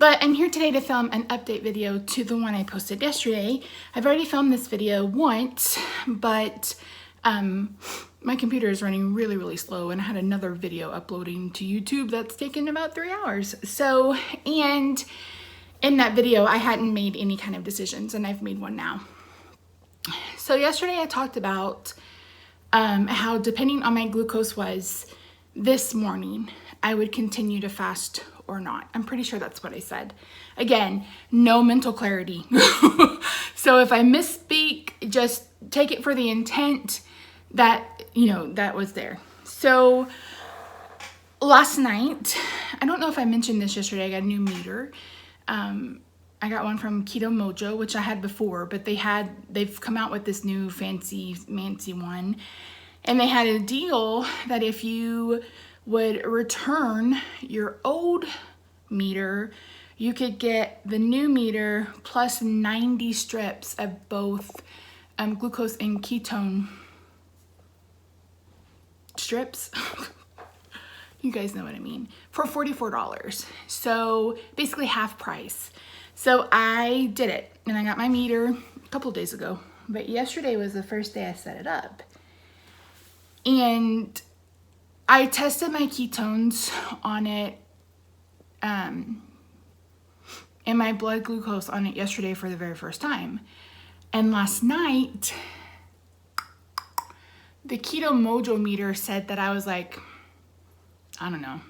But I'm here today to film an update video to the one I posted yesterday. I've already filmed this video once, but my computer is running really slow, and I had another video uploading to YouTube that's taken about 3 hours. So, and in that video, I hadn't made any kind of decisions, and I've made one now. So yesterday I talked about how depending on my glucose was this morning, I would continue to fast or not. I'm pretty sure that's what I said. Again, no mental clarity. So if I misspeak, just take it for the intent that, that was there. So last night, I don't know if I mentioned this yesterday, I got a new meter. I got one from Keto Mojo, which I had before, but they've come out with this new fancy one. And they had a deal that if you would return your old meter, you could get the new meter plus 90 strips of both glucose and ketone strips. You guys know what I mean, for $44. So basically half price. So I did it, and I got my meter a couple of days ago, but yesterday was the first day I set it up. And I tested my ketones on it and my blood glucose on it yesterday for the very first time. And last night, the Keto Mojo meter said that I was like, I don't know,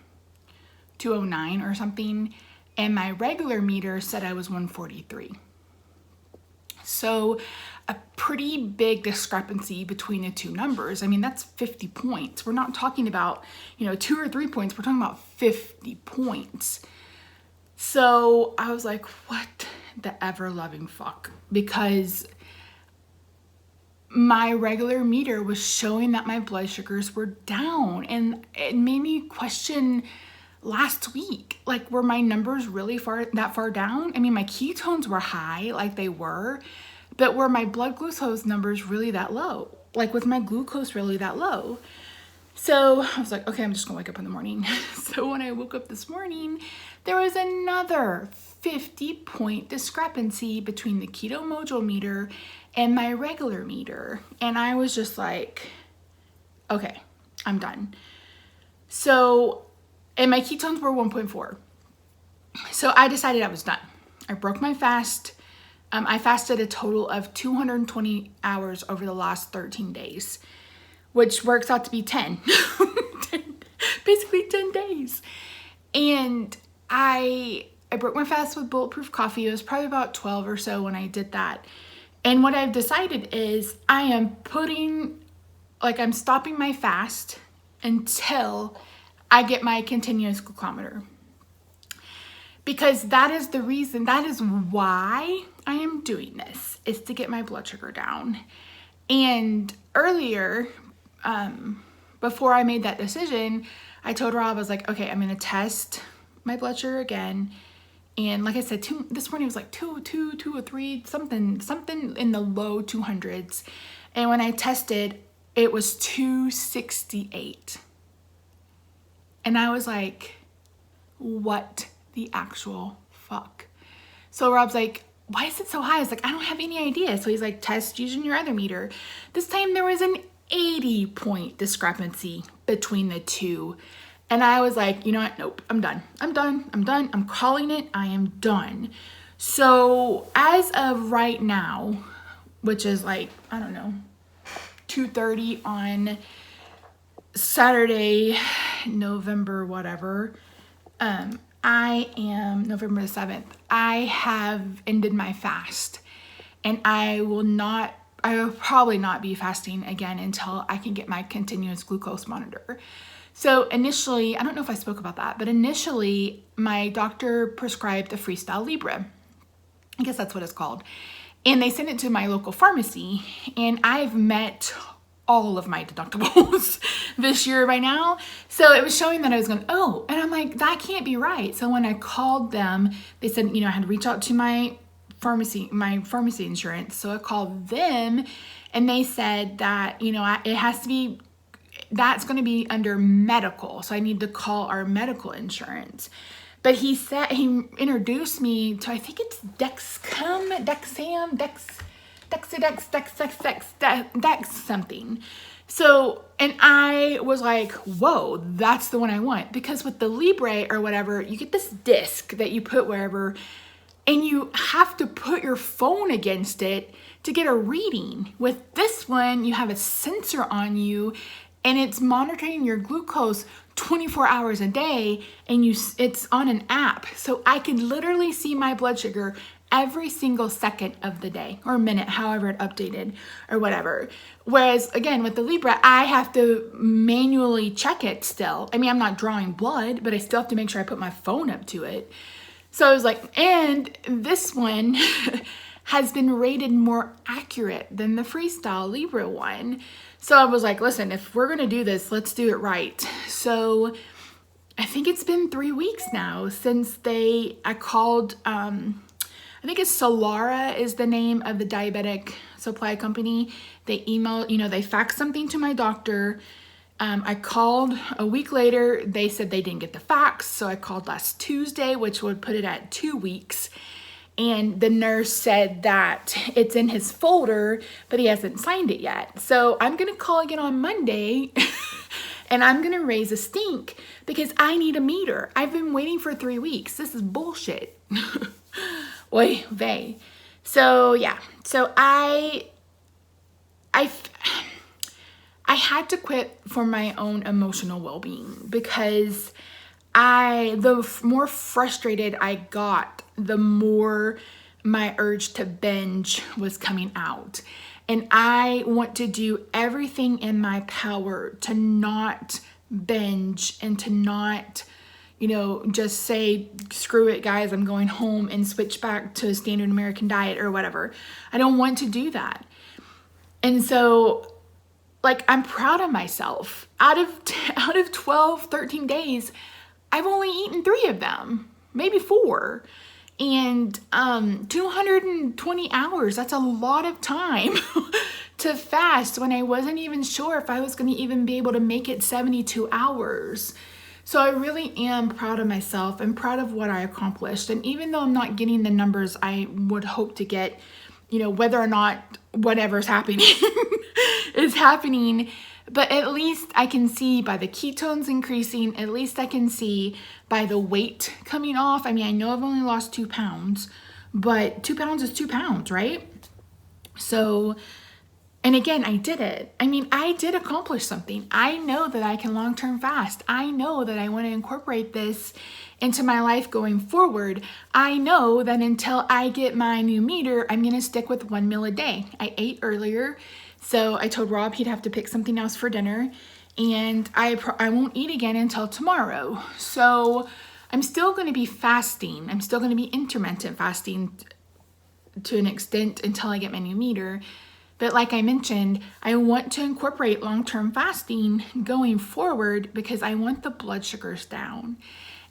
209 or something. And my regular meter said I was 143. So a pretty big discrepancy between the two numbers. I mean, that's 50 points. We're not talking about, 2 or 3 points. We're talking about 50 points. So I was like, what the ever loving fuck? Because my regular meter was showing that my blood sugars were down, and it made me question last week, like, were my numbers really that far down? I mean, my ketones were high, like they were, but were my blood glucose numbers really that low? Like, was my glucose really that low? So I was like, okay, I'm just gonna wake up in the morning. So when I woke up this morning, there was another 50-point discrepancy between the Keto Mojo meter and my regular meter. And I was just like, okay, I'm done. So, and my ketones were 1.4. So I decided I was done. I broke my fast. I fasted a total of 220 hours over the last 13 days, which works out to be 10. Basically 10 days. And I broke my fast with bulletproof coffee. It was probably about 12 or so when I did that. And what I've decided is I'm stopping my fast until I get my continuous glucometer. Because that is the reason, that is why I am doing this, is to get my blood sugar down. And earlier, before I made that decision, I told Rob, I was like, okay, I'm gonna test my blood sugar again. And like I said, this morning was like 203, something in the low 200s. And when I tested, it was 268. And I was like, what the actual fuck? So Rob's like, why is it so high? I was like, I don't have any idea. So he's like, test using your other meter. This time there was an 80-point discrepancy between the two. And I was like, you know what? Nope, I'm done. I'm calling it. I am done. So as of right now, which is like, I don't know, 2:30 on Saturday, November wabtever, I am November the 7th. I have ended my fast, and I will probably not be fasting again until I can get my continuous glucose monitor. So initially, I don't know if I spoke about that, but initially my doctor prescribed a Freestyle Libre. I guess that's what it's called. And they sent it to my local pharmacy, and I've met all of my deductibles this year by now. So it was showing that I was going, and I'm like, that can't be right. So when I called them, they said, I had to reach out to my pharmacy insurance. So I called them, and they said that, it has to be, that's going to be under medical. So I need to call our medical insurance. But he introduced me to, I think it's Dex something. So, and I was like, whoa, that's the one I want. Because with the Libre or whatever, you get this disc that you put wherever, and you have to put your phone against it to get a reading. With this one, you have a sensor on you, and it's monitoring your glucose 24 hours a day, and it's on an app. So I can literally see my blood sugar every single second of the day or minute, however it updated or whatever. Whereas again, with the Libre, I have to manually check it still. I mean, I'm not drawing blood, but I still have to make sure I put my phone up to it. So I was like, and this one has been rated more accurate than the Freestyle Libre one. So I was like, listen, if we're gonna do this, let's do it right. So I think it's been 3 weeks now since I called, I think it's Solara is the name of the diabetic supply company. They emailed, they faxed something to my doctor. I called a week later. They said they didn't get the fax. So I called last Tuesday, which would put it at 2 weeks. And the nurse said that it's in his folder, but he hasn't signed it yet. So I'm going to call again on Monday and I'm going to raise a stink because I need a meter. I've been waiting for 3 weeks. This is bullshit. Oy vey. So yeah, so I had to quit for my own emotional well-being because the more frustrated I got, the more my urge to binge was coming out. And I want to do everything in my power to not binge and to not, just say, screw it, guys, I'm going home and switch back to a standard American diet or whatever. I don't want to do that. And so, I'm proud of myself. Out of 12, 13 days, I've only eaten 3 of them, maybe 4. And 220 hours, that's a lot of time to fast when I wasn't even sure if I was going to even be able to make it 72 hours. So I really am proud of myself and proud of what I accomplished. And even though I'm not getting the numbers I would hope to get, whether or not whatever's happening is happening, but at least I can see by the ketones increasing, at least I can see by the weight coming off. I mean, I know I've only lost 2 pounds, but 2 pounds is 2 pounds, right? So, and again, I did it. I mean, I did accomplish something. I know that I can long-term fast. I know that I want to incorporate this into my life going forward. I know that until I get my new meter, I'm going to stick with 1 meal a day. I ate earlier, so I told Rob he'd have to pick something else for dinner, and I won't eat again until tomorrow. So I'm still going to be fasting. I'm still going to be intermittent fasting to an extent until I get my new meter. But like I mentioned, I want to incorporate long-term fasting going forward because I want the blood sugars down.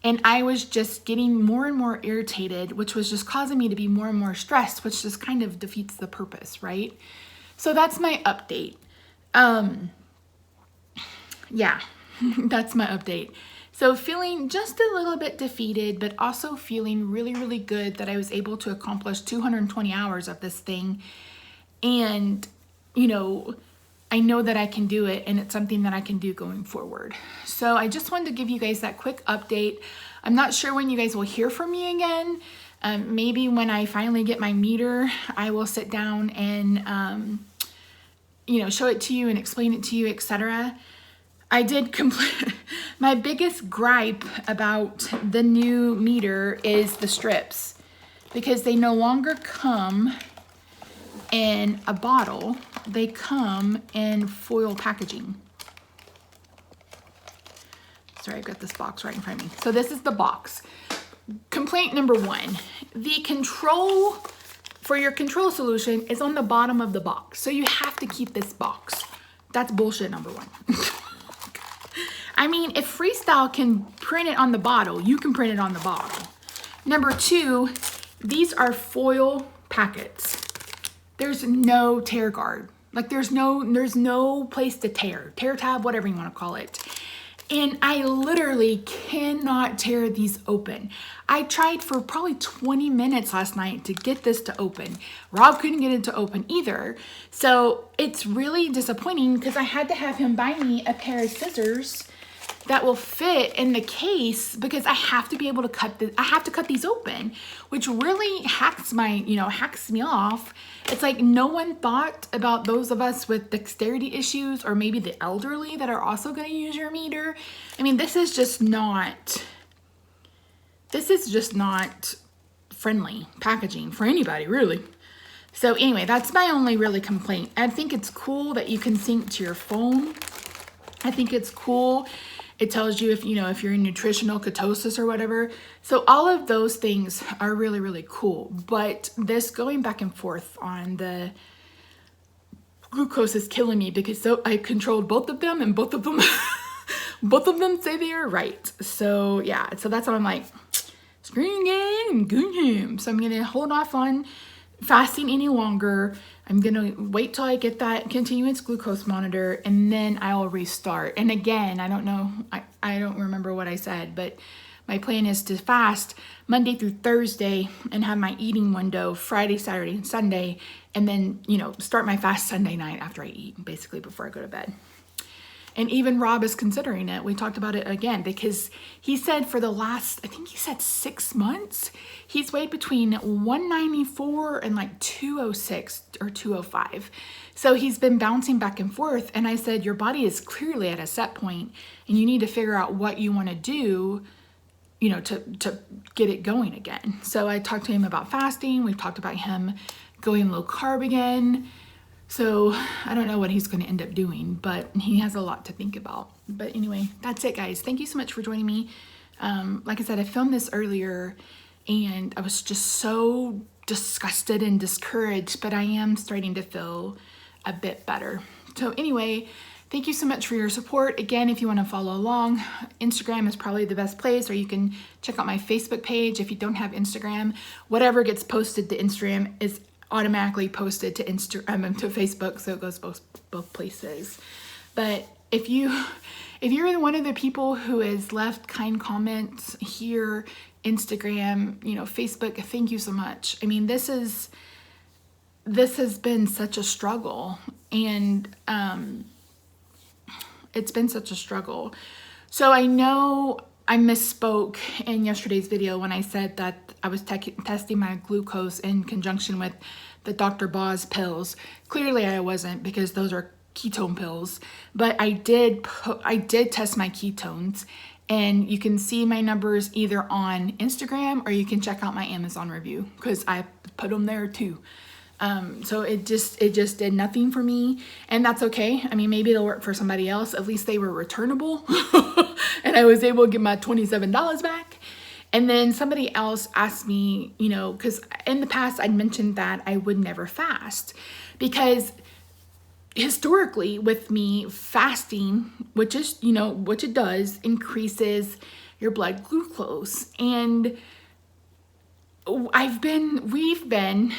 And I was just getting more and more irritated, which was just causing me to be more and more stressed, which just kind of defeats the purpose, right? So that's my update. Yeah, that's my update. So feeling just a little bit defeated, but also feeling really, really good that I was able to accomplish 220 hours of this thing. And, I know that I can do it, and it's something that I can do going forward. So I just wanted to give you guys that quick update. I'm not sure when you guys will hear from me again. Maybe when I finally get my meter, I will sit down and, show it to you and explain it to you, etc. I did complete. My biggest gripe about the new meter is the strips, because they no longer come in a bottle. They come in foil packaging. Sorry, I've got this box right in front of me. So this is the box. Complaint number 1, the control for your control solution is on the bottom of the box. So you have to keep this box. That's bullshit, number 1. I mean, if Freestyle can print it on the bottle, you can print it on the bottle. Number 2, these are foil packets. There's no tear guard. There's no place to tear tab, whatever you want to call it. And I literally cannot tear these open. I tried for probably 20 minutes last night to get this to open. Rob couldn't get it to open either. So it's really disappointing because I had to have him buy me a pair of scissors that will fit in the case because I have to be able to cut these open, which really hacks me off. It's like no one thought about those of us with dexterity issues or maybe the elderly that are also going to use your meter. I mean, this is just not friendly packaging for anybody, really. So anyway, that's my only really complaint. I think it's cool that you can sync to your phone. I think it's cool. It tells you if you're in nutritional ketosis or whatever. So all of those things are really, really cool. But this going back and forth on the glucose is killing me because I controlled both of them and both of them say they are right. So yeah, so that's why I'm like, screw game, good him. So I'm gonna hold off on fasting any longer. I'm gonna wait till I get that continuous glucose monitor and then I'll restart. And again, I don't know, I don't remember what I said, but my plan is to fast Monday through Thursday and have my eating window Friday, Saturday, and Sunday, and then, start my fast Sunday night after I eat, basically before I go to bed. And even Rob is considering it. We talked about it again because he said for the last, I think he said 6 months, he's weighed between 194 and like 206 or 205. So he's been bouncing back and forth. And I said, your body is clearly at a set point and you need to figure out what you want to do, to get it going again. So I talked to him about fasting. We've talked about him going low carb again. So I don't know what he's going to end up doing, but he has a lot to think about. But anyway, that's it, guys. Thank you so much for joining me. Like I said, I filmed this earlier and I was just so disgusted and discouraged, but I am starting to feel a bit better. So anyway, thank you so much for your support. Again, if you want to follow along, Instagram is probably the best place, or you can check out my Facebook page. If you don't have Instagram, whatever gets posted to Instagram is automatically posted to Facebook, so it goes both places. But if you're one of the people who has left kind comments here, Instagram, Facebook, thank you so much. I mean, this has been such a struggle, and it's been such a struggle. So I know I misspoke in yesterday's video when I said that I was testing my glucose in conjunction with the Dr. Boz pills. Clearly I wasn't, because those are ketone pills, but I did test my ketones, and you can see my numbers either on Instagram or you can check out my Amazon review because I put them there too. So it just did nothing for me, and that's okay. I mean, maybe it'll work for somebody else. At least they were returnable and I was able to get my $27 back. And then somebody else asked me, because in the past I'd mentioned that I would never fast because historically with me fasting, which it does, increases your blood glucose. And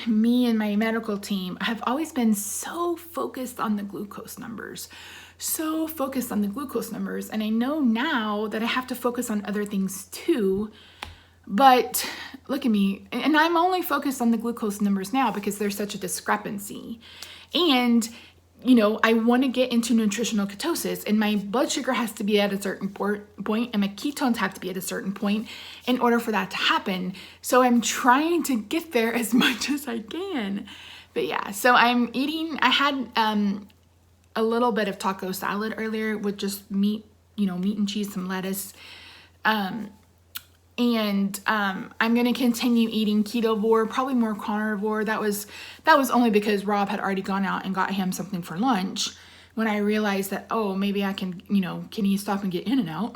me and my medical team have always been so focused on the glucose numbers. And I know now that I have to focus on other things too, but look at me. And I'm only focused on the glucose numbers now because there's such a discrepancy. And I want to get into nutritional ketosis, and my blood sugar has to be at a certain point and my ketones have to be at a certain point in order for that to happen. So I'm trying to get there as much as I can. But yeah, so I'm eating, I had a little bit of taco salad earlier with just meat, meat and cheese, some lettuce. I'm going to continue eating ketovore, probably more carnivore. That was only because Rob had already gone out and got him something for lunch when I realized that, oh, maybe I can, can he stop and get In-N-Out?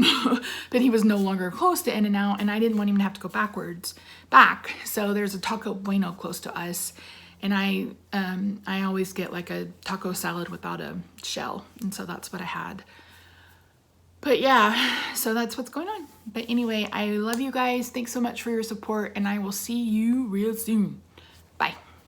But he was no longer close to In-N-Out, and I didn't want him to have to go back. So there's a Taco Bueno close to us, and I always get like a taco salad without a shell, and so that's what I had. But yeah, so that's what's going on. But anyway, I love you guys. Thanks so much for your support, and I will see you real soon.